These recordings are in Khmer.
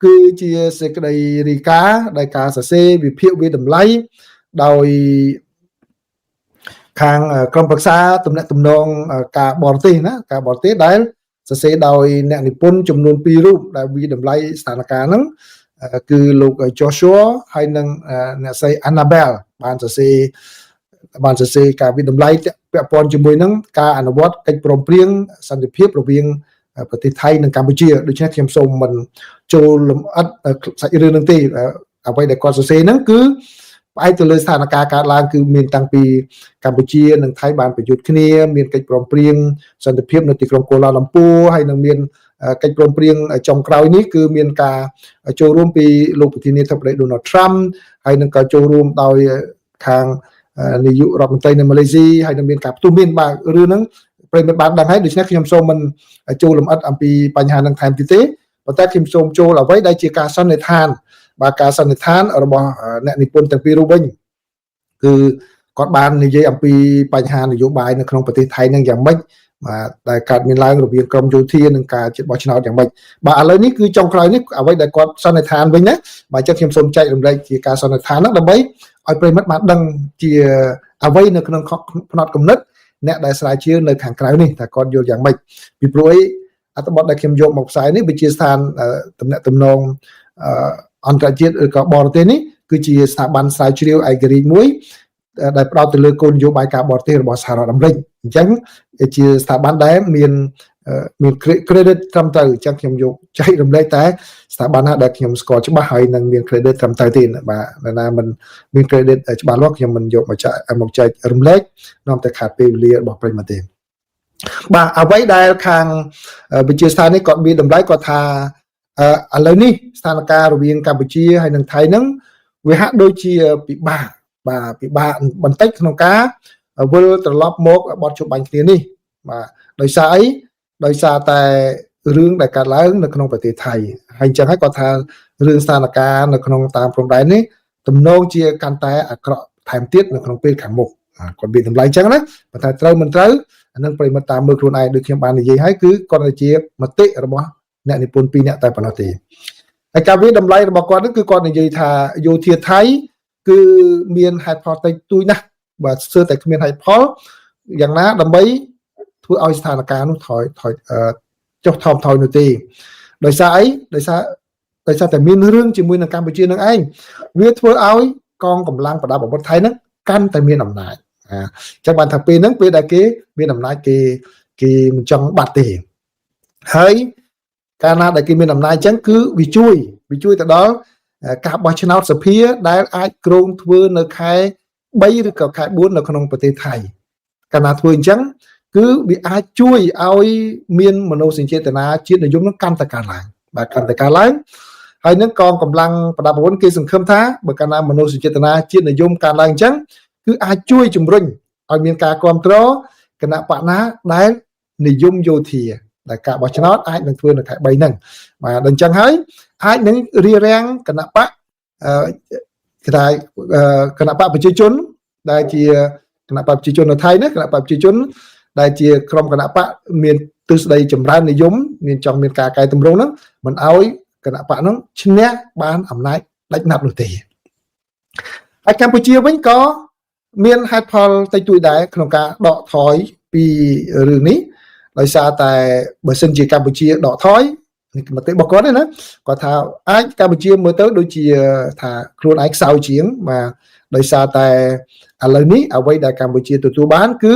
គឺជាសេចក្តីរីកាដែលការសរសេរវិភាគវិតម្លៃដោយខាងក្រុមប្រឹក្សាទំនាក់ទំនងការបរទេសណាការបរទេសដែលសរសេរដោយអ្នកនិពន្ធចំនួន2រូបដែលវិតម្លៃស្ថានភាពហ្នឹងគឺលោក Joshua ហើយនិងអ្នកស្រី Annabelle បានសរសេរការវិតម្លៃពាក់ព័ន្ធជាមួយនឹងការអនុវត្តកិច្ចព្រមព្រៀងសន្តិភាពរវាងប្រទេសថៃនិងកម្ពុជាដូច្នេះខ្ញុំសូមមិនចូលលម្អិតសាច់រឿងនឹងទេអ្វីដែលគាត់សរសេរហ្នឹងគឺផ្អែកទៅលើស្ថានភាពកើតឡើងគឺមានតាំងពីកម្ពុជានិងថៃបានប្រយុទ្ធគ្នាមានកិច្ចព្រមព្រៀងសន្តិភាពនៅទីក្រុងកូឡាឡាំពូហើយនឹងមានកិច្ចព្រមព្រៀងចុងក្រោយនេះគឺមានការចូលរួមពីលោកប្រធានាធិបតី Donald Trump ហើយនឹងក៏ចូលរួមដោយខាងនាយករដ្ឋមន្ត្រីនៅម៉ាឡេស៊ីហើយនឹងមានការផ្ទុះមានបាទរឿងហ្នឹងប្រិយមិត្តបានដឹងហើយដូច្នេះខ្ញុំសូមមិនចូលលម្អិតអំពីបញ្ហានឹងថែមទៀតទេប៉ុន្តែខ្ញុំសូមចូលអ្វីដែលជាការសន្និដ្ឋានបាទការសន្និដ្ឋានរបស់អ្នកនិពន្ធទាំងពីររូបវិញគឺគាត់បាននិយាយអំពីបញ្ហានយោបាយនៅក្នុងប្រទេសថៃនឹងយ៉ាងម៉េចបាទដែលកើតមានឡើងរវាងក្រមយោធានិងការជាតិបោះឆ្នោតយ៉ាងម៉េចបាទឥឡូវនេះគឺចុងក្រោយនេះអ្វីដែលគាត់សន្និដ្ឋានវិញណាបាទអញ្ចឹងខ្ញុំសូមចែករំលែកជាការសន្និដ្ឋានហ្នឹងដើម្បីឲ្យប្រិយមិត្តបានដឹងជាអ្វីនៅក្នុងផ្នត់គំនិតអ្នកដែលស្រាវជ្រាវនៅខាងក្រៅនេះថាគាត់យល់យ៉ាងម៉េចពីព្រោះអត្ថបទដែលខ្ញុំយកមកផ្សាយនេះវិទ្យាស្ថានទំនាក់ទំនងអន្តរជាតិឬក៏បរទេសនេះគឺជាស្ថាប័នស្រាវជ្រាវឯករាជ្យមួយដែលផ្ដោតទៅលើគោលនយោបាយការបរទេសរបស់សហរដ្ឋអាមេរិកអញ្ចឹងជាស្ថាប័នដែលមាន credit ត្រឹមត្រូវអញ្ចឹងខ្ញុំយកចែករំលែកតែស្ថាប័នណាដែលខ្ញុំស្គាល់ច្បាស់ហើយនឹងមាន credit ត្រឹមត្រូវទេបាទណាមិនមាន credit ច្បាស់លាស់ខ្ញុំមិនយកមកចែករំលែកនាំតែខាតពេលវេលារបស់ប្រិយមិត្តទេបាទអ្វីដែលខាងវិទ្យាស្ថាននេះគាត់មានតម្លៃគាត់ថាឥឡូវនេះស្ថានភាពរវាងកម្ពុជាហើយនិងថៃហ្នឹងវាហាក់ដូចជាពិបាកបន្តិចក្នុងការវិលត្រឡប់មកបទជបាញ់គ្នានេះបាទដោយសារអីដោយសារតែរឿងដែលកើតឡើងនៅក្នុងប្រទេសថៃហើយអញ្ចឹងហើយគាត់ថារឿងស្ថានភាពនៅក្នុងតាមព្រំដែននេះទំនងជាកាន់តែអាក្រក់ថែមទៀតនៅក្នុងពេលខាងមុខគាត់មានតម្លៃអញ្ចឹងណាប៉ុន្តែត្រូវមិនត្រូវអានឹងប្រិមត្តតាមមើលខ្លួនឯងដូចខ្ញុំបាននិយាយហើយគឺគាត់ជាមតិរបស់អ្នកនិពន្ធ2នាក់តែប៉ុណ្ណោះទេហើយការវិតម្លៃរបស់គាត់គឺគាត់និយាយថាយោធាថៃគឺមានហេតុផលតិចតួចណាស់បាទស្ទើរតែគ្មានហេតុផលយ៉ាងណាដើម្បីធ្វើឲ្យស្ថានភាពនោះថយចុះថមថយនោះទេដោយសារអីដោយសារតែមានរឿងជាមួយនឹងកម្ពុជានឹងឯងវាធ្វើឲ្យកងកម្លាំងប្រដាប់អាវុធថៃហ្នឹងកាន់តែមានអំណាចអញ្ចឹងបានថាពេលហ្នឹងពេលដែលគេមានអំណាចគេមិនចង់បាត់ទេហើយកាលណាដែលគេមានអំណាចអញ្ចឹងគឺវាជួយទៅដល់ការបោះឆ្នោតសភាដែលអាចគ្រោងធ្វើនៅខែ3ឬក៏ខែ4នៅក្នុងប្រទេសថៃកាលណាធ្វើអញ្ចឹងគឺវាអាចជួយឲ្យមានមនោសញ្ចេតនាជាតិនិយមនឹងកាន់តែកើនឡើងបាទកាន់តែកើនឡើងហើយនឹងកងកម្លាំងប្រដាប់អាវុធគេសង្ឃឹមថាបើកាលណាមនោសញ្ចេតនាជាតិនិយមកើនឡើងអញ្ចឹងគឺអាចជួយជំរុញឲ្យមានការគ្រប់គ្រងគណៈបកណាដែលនិយមយោធាដែលការបោះឆ្នោតអាចនឹងធ្វើនៅខែ3ហ្នឹងបាទដល់អញ្ចឹងហើយអាចនឹងរារាំងគណៈបកគេថាគណៈបកប្រជាជនដែលជាគណៈបកប្រជាជននៅថៃណាគណៈបកប្រជាជនដែលជាក្រុមគណៈបកមានទស្សនវិជ្ជាចម្រើននិយមមានចង់មានការកែតម្រង់ហ្នឹងមិនឲ្យគណៈបកហ្នឹងឈ្នះបានអំណាចដាច់ណាប់នោះទេហើយកម្ពុជាវិញក៏មានហេតុផលតិចតួចដែរក្នុងការដកថយពីរឿងនេះដោយសារតែបើសិនជាកម្ពុជាដកថយនេះមតិរបស់គាត់ទេណាគាត់ថាអាចកម្ពុជាមើលទៅដូចជាថាខ្លួនឯងខ្សោយជាងបាទដោយសារតែឥឡូវនេះអ្វីដែលកម្ពុជាទទួលបានគឺ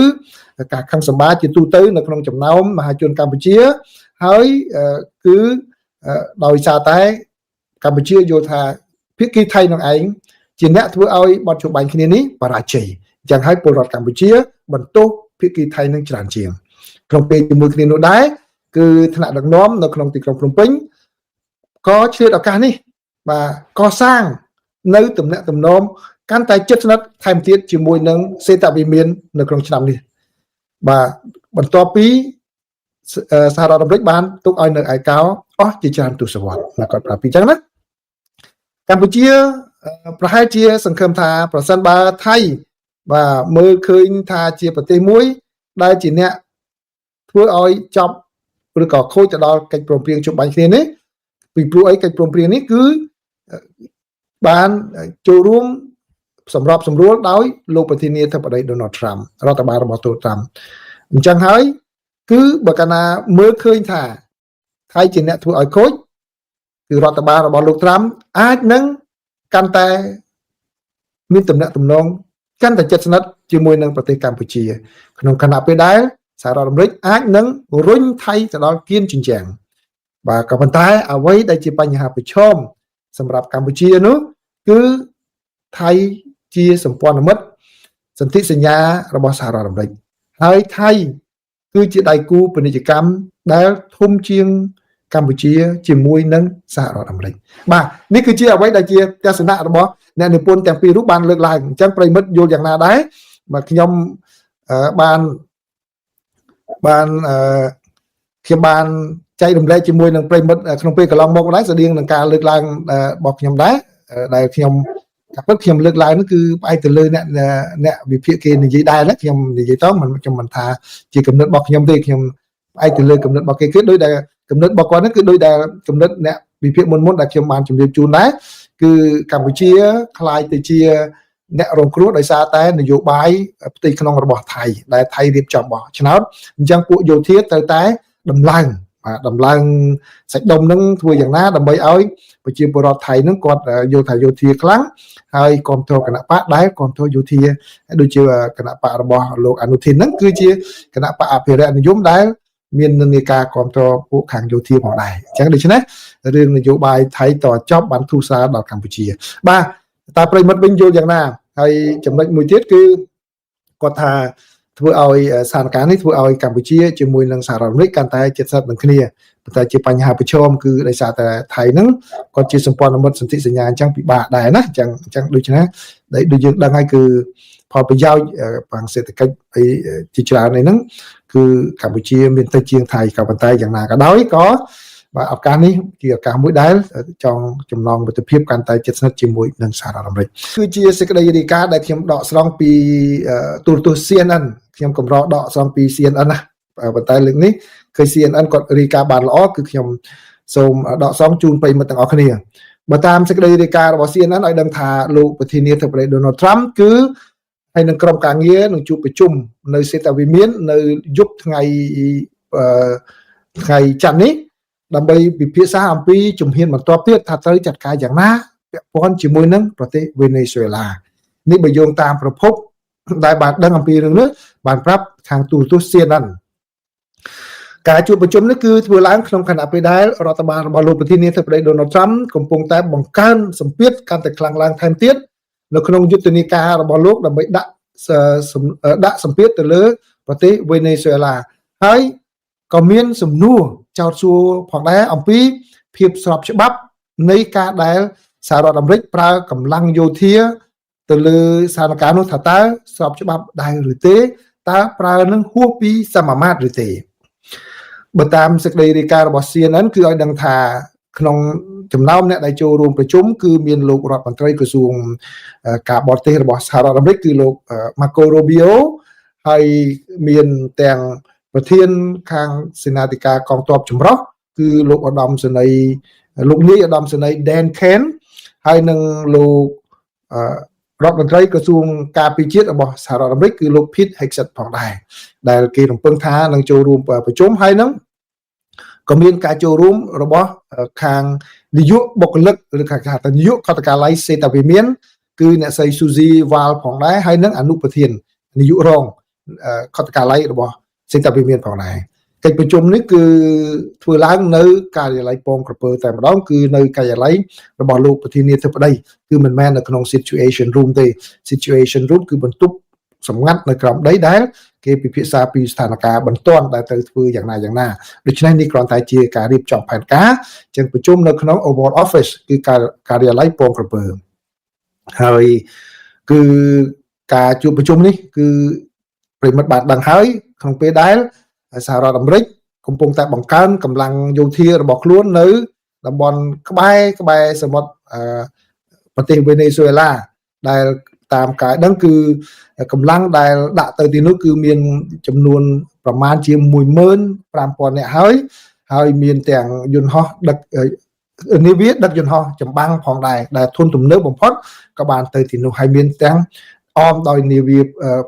ការខឹងសម្បារជាទូទៅនៅក្នុងចំណោមមហាជនកម្ពុជាហើយគឺដោយសារតែកម្ពុជាយល់ថាភាគីថៃនឹងឯងជាអ្នកធ្វើឲ្យបទជបាញ់គ្នានេះបរាជ័យអញ្ចឹងហើយពលរដ្ឋកម្ពុជាបន្ទោសភាគីថៃនឹងច្រើនជាងក្នុងពេលជាមួយគ្នានោះដែរគឺថ្នាក់ដឹកនាំនៅក្នុងទីក្រុងភ្នំពេញក៏ឆ្លៀតឱកាសនេះបាទកសាងនៅទំនាក់ទំនងកាន់តែជិតស្និទ្ធថែមទៀតជាមួយនឹងសេតវិមាននៅក្នុងឆ្នាំនេះបាទបន្ទាប់ពីសហរដ្ឋអាមេរិកបានទុកឲ្យនៅឯកោអស់ជាច្រើនទសវត្សរ៍គាត់ប្រាប់ពីអញ្ចឹងណាកម្ពុជាប្រហែលជាសង្ឃឹមថាប្រសិនបើថៃបាទមើលឃើញថាជាប្រទេសមួយដែលជាអ្នកធ្វើឲ្យចប់ឬក៏ខូចទៅដល់កិច្ចព្រមព្រៀងជុំបាញ់គ្នានេះ ពីព្រោះអីកិច្ចព្រមព្រៀងនេះគឺបានចូលរួមសម្របសម្រួលដោយលោកប្រធានាធិបតី Donald Trump រដ្ឋបាលរបស់ Donald Trump អញ្ចឹងហើយគឺបើកាលណាមើលឃើញថាថៃជាអ្នកធ្វើឲ្យខូចគឺរដ្ឋបាលរបស់លោក Trump អាចនឹងកាន់តែមានទំនាក់ទំនងកាន់តែជិតស្និទ្ធជាមួយនឹងប្រទេសកម្ពុជាក្នុងខណៈពេលដែលសហរដ្ឋអាមេរិកអាចនឹងរុញថៃទៅដល់គៀនជញ្ជាំងបាទក៏ប៉ុន្តែអ្វីដែលជាបញ្ហាប្រឈមសម្រាប់កម្ពុជានោះគឺថៃជាសម្ព័ន្ធមិត្តសន្ធិសញ្ញារបស់សហរដ្ឋអាមេរិកហើយថៃគឺជាដៃគូពាណិជ្ជកម្មដែលធំជាងកម្ពុជាជាមួយនឹងសហរដ្ឋអាមេរិកបាទនេះគឺជាអ្វីដែលជាទស្សនៈរបស់អ្នកនិពន្ធទាំងពីររូបបានលើកឡើងអញ្ចឹងប្រិមិត្តយល់យ៉ាងណាដែរបាទខ្ញុំបានចែករំលែកជាមួយនឹងប្រិមិត្តក្នុងពេលកន្លងមកដែរស្តៀងនឹងការលើកឡើងរបស់ខ្ញុំដែរដែលខ្ញុំកាពិតខ្ញុំលើកឡើងនោះគឺផ្អែកទៅលើអ្នកវិភាគគេនិយាយដែរណាខ្ញុំនិយាយទៅខ្ញុំមិនថាជាគំនិតរបស់ខ្ញុំទេខ្ញុំផ្អែកទៅលើគំនិតរបស់គេគឺដោយដែលគំនិតរបស់គាត់នេះគឺដោយដែលគំនិតអ្នកវិភាគមុនដែលខ្ញុំបានជម្រាបជូនដែរគឺកម្ពុជាខ្លាយទៅជាអ្នករងគ្រោះដោយសារតែនយោបាយផ្ទៃក្នុងរបស់ថៃដែលថៃរៀបចំបោះឆ្នោតអញ្ចឹងពួកយោធាត្រូវតែដំឡើងសាច់ដុំនឹងធ្វើយ៉ាងណាដើម្បីឲ្យប្រជាពលរដ្ឋថៃនឹងគាត់យល់ថាយោធាខ្លាំងហើយគ្រប់គ្រងគណៈបកដែលគ្រប់គ្រងយោធាដូចជាគណៈបករបស់លោកអនុทิនហ្នឹងគឺជាគណៈបកអភិរក្សនិយមដែលមាននិន្នាការគ្រប់គ្រងពួកខាងយោធាផងដែរអញ្ចឹងដូច្នេះរឿងនយោបាយថៃតចប់បានធូរស្រាលដល់កម្ពុជាបាទតើប្រិមិត្តវិញយល់យ៉ាងណាហើយចំណុចមួយទៀតគឺគាត់ថាធ្វើឲ្យស្ថានភាពនេះធ្វើឲ្យកម្ពុជាជាមួយនឹងសហរដ្ឋអាមេរិកកាន់តែជិតស្និទ្ធនឹងគ្នាប៉ុន្តែជាបញ្ហាប្រឈមគឺដោយសារតែថៃហ្នឹងគាត់ជាសម្ព័ន្ធមិត្តសន្ធិសញ្ញាអញ្ចឹងពិបាកដែរណាអញ្ចឹងដូច្នេះដូចយើងដឹងហើយគឺផលប្រយោជន៍ខាងសេដ្ឋកិច្ចអីជាច្រើននេះហ្នឹងគឺកម្ពុជាមានតិចជាងថៃក៏ប៉ុន្តែយ៉ាងណាក៏ដោយក៏បាទឱកាសនេះជាឱកាសមួយដែលចង់ចំណងមិត្តភាពកាន់តែជិតស្និទ្ធជាមួយនឹងសហរដ្ឋអាមេរិកគឺជាសេចក្តីរាយការណ៍ដែលខ្ញុំដកស្រង់ពីទូរទស្សន៍ CNN ខ្ញុំកម្រដកស្រង់ពី CNN ណាប៉ុន្តែលើកនេះឃើញ CNN គាត់រាយការណ៍បានល្អគឺខ្ញុំសូមដកស្រង់ជូនប្រិយមិត្តទាំងអស់គ្នាបើតាមសេចក្តីរាយការណ៍របស់ CNN ឲ្យដឹងថាលោកប្រធានាធិបតី Donald Trump គឺហើយនឹងក្រុមការងារនឹងជួបប្រជុំនៅសេតាវិមាននៅយប់ថ្ងៃច័ន្ទនេះដើម្បីពិភាក្សាអំពីជំហានបន្ទាប់ទៀតថាត្រូវចាត់ការយ៉ាងណាពាក់ព័ន្ធជាមួយនឹងប្រទេសវេណេស៊ុយអេឡានេះបើយោងតាមប្រភពដែលបានដឹងអំពីរឿងនេះបានប្រាប់ខាងទូរទស្សន៍ CNN ការជួបប្រជុំនេះគឺធ្វើឡើងក្នុងខណៈពេលដែលរដ្ឋបាលរបស់លោកប្រធានាធិបតី Donald Trump កំពុងតែបង្កើនសម្ពាធកាន់តែខ្លាំងឡើងថែមទៀតនៅក្នុងយុទ្ធនាការរបស់លោកដើម្បីដាក់សម្ពាធទៅលើប្រទេសវេណេស៊ុយអេឡាហើយក៏មានសំណួរចោទសួរផងដែរអំពីភាពស្របច្បាប់នៃការដែលសហរដ្ឋអាមេរិកប្រើកម្លាំងយោធាទៅលើស្ថានភាពនោះថាតើស្របច្បាប់ដែរឬទេតើប្រើនឹងហួសពីសមាមាត្រឬទេបើតាមសេចក្តីរាយការណ៍របស់ CNN គឺឲ្យដឹងថាក្នុងចំណោមអ្នកដែលចូលរួមប្រជុំគឺមានលោករដ្ឋមន្ត្រីក្រសួងការបរទេសរបស់សហរដ្ឋអាមេរិកគឺលោក Marco Rubio ហើយមានទាំងប្រធានខាងសេនាធិការកងទ័ពចម្រុះគឺលោកនាយឧត្តមសេនីយ៍ Dan Kent ហើយនឹងលោករដ្ឋមន្ត្រីក្រសួងការពារជាតិរបស់សហរដ្ឋអាមេរិកគឺលោក Pete Hegseth ផងដែរដែលគេរំពឹងថានឹងចូលរួមប្រជុំហើយនឹងក៏មានការចូលរួមរបស់ខាងនាយកបុគ្គលិកឬខាងនាយកកតកាល័យសេតាវិមានគឺអ្នកស្រី Suzy Wal ផងដែរហើយនឹងអនុប្រធាននាយករងកតកាល័យរបស់សេតាវិមានផងដែរកិច្ចប្រជុំនេះគឺធ្វើឡើងនៅការិយាល័យពងក្រពើតែម្ដងគឺនៅការិយាល័យរបស់លោកប្រធានាធិបតីគឺមិនមែននៅក្នុង Situation Room ទេ Situation Room គឺបន្ទប់សម្ងាត់នៅក្រោមដីដែលគេពិភាក្សាពីស្ថានភាពបន្ទាន់ដែលត្រូវធ្វើយ៉ាងណាដូច្នេះនេះគ្រាន់តែជាការរៀបចំផែនការចឹងប្រជុំនៅក្នុង Oval Office គឺការិយាល័យពងក្រពើហើយគឺការជួបប្រជុំនេះគឺប្រិមិត្តបានដឹងហើយក្នុងពេលដែលសហរដ្ឋអាមេរិកកំពុងតែបង្កើនកម្លាំងយោធារបស់ខ្លួននៅតំបន់ក្បែរសមុទ្រប្រទេសវេណេស៊ុយអេឡាដែលតាមការដឹងគឺកម្លាំងដែលដាក់ទៅទីនោះគឺមានចំនួនប្រមាណជា 15,000 នាក់ហើយមានទាំងយន្តហោះដឹក នាវាដឹកយន្តហោះចម្បាំងផងដែរដែលធន់ទំនើបបំផុតក៏បានទៅទីនោះហើយមានទាំងអមដោយនាវា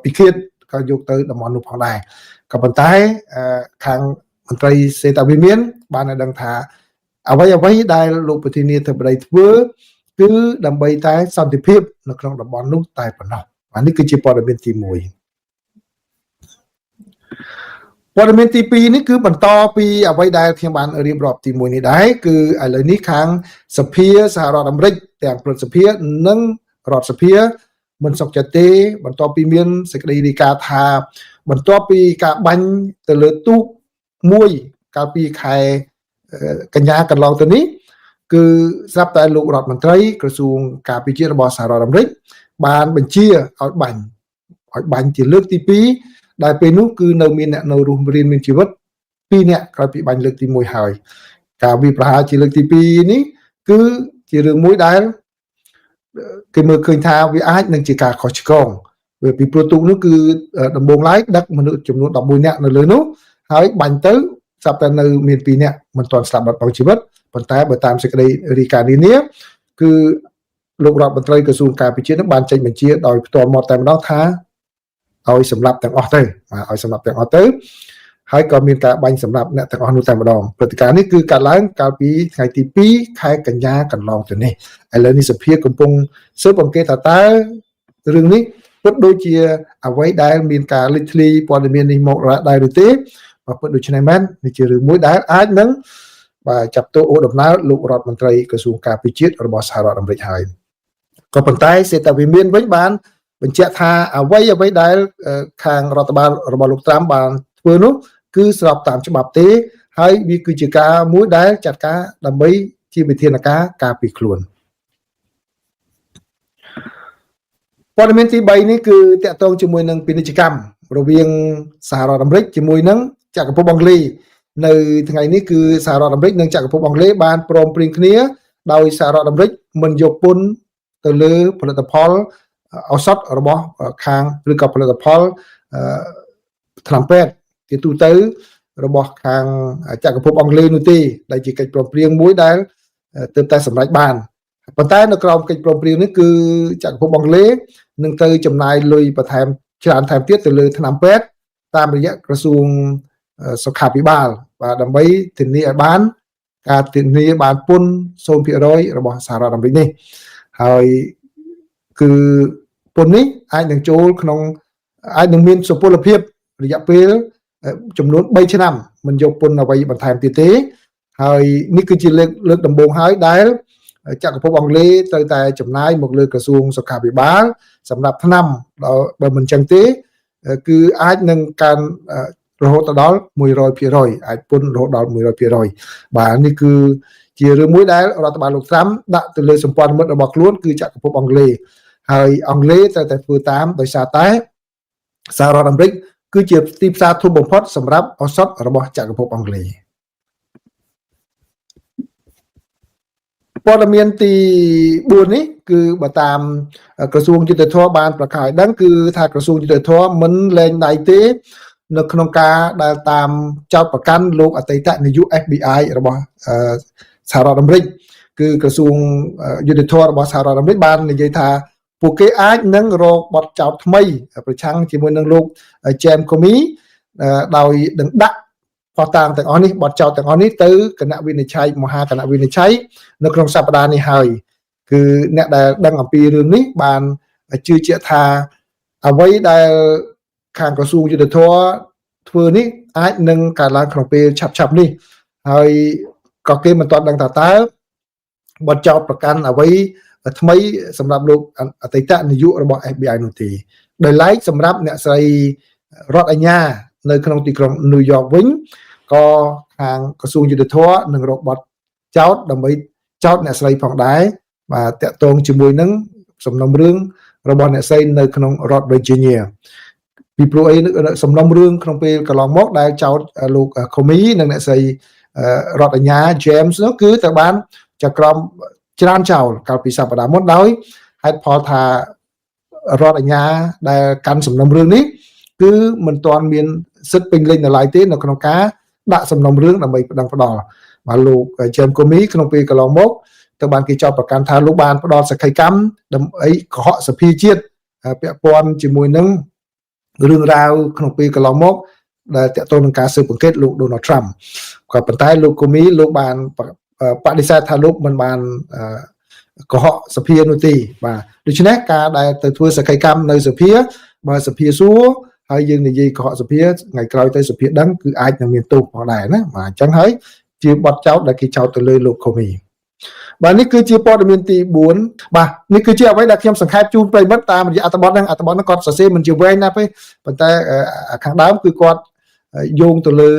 ពិឃាតក៏យកទៅតំបន់នោះផងដែរក៏ប៉ុន្តែខាងមន្ត្រីសេតាវិមានបានឲ្យដឹងថាអ្វីដែលលោកប្រធានាធិបតីធ្វើគឺដើម្បីតែសន្តិភាពនៅក្នុងតំបន់នោះតែប៉ុណ្ណោះអានេះគឺជាព័ត៌មានទី1ព័ត៌មានទី2នេះគឺបន្តពីអ្វីដែលខ្ញុំបានរៀបរាប់ទី1នេះដែរគឺឥឡូវនេះខាងសភាសហរដ្ឋអាមេរិកទាំងព្រឹទ្ធសភានិងរដ្ឋសភាមិនសុខចិត្តទេបន្ទាប់ពីមានសេចក្តីរាយការណ៍ថាបន្ទាប់ពីការបាញ់ទៅលើទូកមួយកាលពីខែកញ្ញាកន្លងទៅនេះគឺស្រាប់តែលោករដ្ឋមន្ត្រីក្រសួងការពារជាតិរបស់សហរដ្ឋអាមេរិកបានបញ្ជាឲ្យបាញ់ជាលើកទី2ដែលពេលនោះគឺនៅមានអ្នកនៅរស់រានមានជីវិត2នាក់ក្រោយពីបាញ់លើកទី1ហើយការវាយប្រហារជាលើកទី2នេះគឺជារឿងមួយដែលគេមើលឃើញថាវាអាចនឹងជាការខុសឆ្គងវាពីព្រោះទូកនោះគឺដំបូងឡើយដឹកមនុស្សចំនួន11នាក់នៅលើនោះហើយបាញ់ទៅស្រាប់តែនៅមាន2នាក់មិនទាន់ស្លាប់បាត់បង់ជីវិតប៉ុន្តែបើតាមសេចក្តីរាយការណ៍នានាគឺលោករដ្ឋមន្ត្រីក្រសួងការពារជាតិនឹងបានចេញបញ្ជាដោយផ្ទាល់មាត់តែម្ដងថាឲ្យសម្លាប់ទាំងអស់ទៅឲ្យសម្លាប់ទាំងអស់ទៅហើយក៏មានការបាញ់សម្លាប់អ្នកទាំងអស់នោះតែម្ដងព្រឹត្តិការណ៍នេះគឺកើតឡើងកាលពីថ្ងៃទី2ខែកញ្ញាកន្លងទៅនេះឥឡូវនេះសភាកំពុងស៊ើបអង្កេតថាតើរឿងនេះពិតដូចជាអ្វីដែលមានការលេចធ្លាយព័ត៌មាននេះមកដែរឬទេបើពិតដូច្នេះមែននេះជារឿងមួយដែលអាចនឹងបាទចាប់ទោសអូដំណើរលោករដ្ឋមន្ត្រីក្រសួងការពារជាតិរបស់សហរដ្ឋអាមេរិកហើយក៏ប៉ុន្តែសេតាវិមានវិញបានបញ្ជាក់ថាអ្វីដែលខាងរដ្ឋបាលរបស់លោកត្រាំបានធ្វើនោះគឺស្របតាមច្បាប់ទេហើយវាគឺជាការមួយដែលចាត់ការដើម្បីជាវិធានការការពារខ្លួនព័ត៌មានទី3នេះគឺតាក់ទងជាមួយនឹងពាណិជ្ជកម្មរវាងសហរដ្ឋអាមេរិកជាមួយនឹងចក្រភពអង់គ្លេសនៅថ្ងៃនេះគឺសហរដ្ឋអាមេរិកនិងចក្រភពអង់គ្លេសបានព្រមព្រៀងគ្នាដោយសហរដ្ឋអាមេរិកមិនយកពន្ធទៅលើផលិតផលឱសថរបស់ខាងឬក៏ផលិតផលថ្នាំពេទ្យជាទូទៅរបស់ខាងចក្រភពអង់គ្លេសនោះទេដែលជាកិច្ចព្រមព្រៀងមួយដែលទើបតែសម្រេចបានប៉ុន្តែនៅក្រោមកិច្ចព្រមព្រៀងនេះគឺចក្រភពអង់គ្លេសនឹងទៅចំណាយលុយបន្ថែមច្រើនថែមទៀតទៅលើថ្នាំពេទ្យតាមរយៈក្រសួងសុខាភិបាលបាទដើម្បីធានាឲ្យបានការធានាបានពន្ធ 0% របស់សហរដ្ឋអាមេរិកនេះហើយគឺពន្ធនេះអាចនឹងចូលក្នុងអាចនឹងមានសុពលភាពរយៈពេលចំនួន3ឆ្នាំមិនយកពន្ធអ្វីបន្ថែមទៀតទេហើយនេះគឺជាលើកដំបូងហើយដែលចក្រភពអង់គ្លេសត្រូវតែចំណាយមកលើក្រសួងសុខាភិបាលសម្រាប់ថ្នាំបើមិនចឹងទេគឺអាចនឹងកើនរហូតដល់ 100% អាចពន្ធរហូតដល់ 100% បាទនេះគឺជារឿងមួយដែលរដ្ឋបាលលោកត្រាំដាក់ទៅលើសម្ព័ន្ធមិត្តរបស់ខ្លួនគឺចក្រភពអង់គ្លេសហើយអង់គ្លេសត្រូវតែធ្វើតាមដោយសារតែសហរដ្ឋអាមេរិកគឺជាទីផ្សារធំបំផុតសម្រាប់ឱសថរបស់ចក្រភពអង់គ្លេសព័ត៌មានទី4នេះគឺបើតាមក្រសួងយុទ្ធភ័ពបានប្រកាសឲ្យដឹងគឺថាក្រសួងយុទ្ធភ័ពមិនលែងដៃទេនៅក្នុងការដែលតាមចោទប្រកាន់លោកអតីតនាយក FBI របស់សហរដ្ឋអាមេរិកគឺក្រសួងយុទ្ធភ័ពរបស់សហរដ្ឋអាមេរិកបាននិយាយថាពួកគេអាចនឹងរកបទចោទថ្មីប្រឆាំងជាមួយនឹងលោក James Comey ដោយនឹងដាក់ផុសតាងទាំងអស់នេះបទចោទទាំងអស់នេះទៅគណៈវិនិច្ឆ័យមហាគណៈវិនិច្ឆ័យនៅក្នុងសប្តាហ៍នេះហើយគឺអ្នកដែលដឹងអំពីរឿងនេះបានជឿជាក់ថាអ្វីដែលខាងក្រសួងយុទ្ធភ័ពធ្វើនេះអាចនឹងកើតឡើងក្នុងពេលឆាប់ៗនេះហើយក៏គេមិនទាន់ដឹងថាតើបទចោទប្រកាន់អ្វីថ្មីសម្រាប់លោកអតីតនាយករបស់ FBI នោះទេដោយឡែកសម្រាប់អ្នកស្រីរដ្ឋអាជ្ញានៅក្នុងទីក្រុងញូវយ៉កវិញក៏ខាងក្រសួងយុទ្ធភ័ពនឹងរកបទចោទដើម្បីចោទអ្នកស្រីផងដែរបាទតាក់ទងជាមួយនឹងសំណុំរឿងរបស់អ្នកស្រីនៅក្នុងរដ្ឋ Virginia ពីព្រោះអីសំណុំរឿងក្នុងពេលកន្លងមកដែលចោទលោក Comey និងអ្នកស្រីរដ្ឋអាជ្ញា James នោះគឺទៅបានចក្រមច្រានចោលកាលពីសប្តាហ៍មុនដោយហេតុផលថារដ្ឋអាជ្ញាដែលកាន់សំណុំរឿងនេះគឺមិនទាន់មានសិទ្ធិពេញលេញនៅឡើយទេនៅក្នុងការដាក់សំណុំរឿងដើម្បីប្តឹងផ្តល់ បាទលោក James Comey ក្នុងពេលកន្លងមកទៅបានគេចោទប្រកាន់ថាលោកបានផ្ដល់សក្ខីកម្មដើម្បីកុហកសភាជាតិពាក់ព័ន្ធជាមួយនឹងរឿងរ៉ាវក្នុងពេលកន្លងមកដែលតកតងនឹងការស៊ើបអង្កេតលោក Donald Trump ក៏ប៉ុន្តែលោក Comey លោកបានបដិសេធថាលោកមិនបានកុហកសភានោះទេបាទដូច្នេះការដែលទៅធ្វើសក្ខីកម្មនៅសភាបើសភាសួរហើយយើងនិយាយកុហកសភាថ្ងៃក្រោយទៅសភាដឹងគឺអាចនឹងមានទោសផងដែរណាបាទអញ្ចឹងហើយជាបទចោទដែលគេចោទទៅលើលោក Comey បាទនេះគឺជាព័ត៌មានទី4បាទនេះគឺជាអ្វីដែលខ្ញុំសង្ខេបជូនប្រិយមិត្តតាមរយៈអត្ថបទហ្នឹងគាត់សរសេរមិនជាវែងណាស់ទេប៉ុន្តែខាងដើមគឺគាត់យោងទៅលើ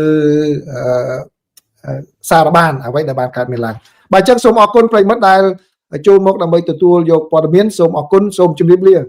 សារបានអ្វីដែលបានកើតមានឡើងបាទអញ្ចឹងសូមអរគុណប្រិយមិត្តដែលចូលមកដើម្បីទទួលយកព័ត៌មានសូមអរគុណសូមជម្រាបលា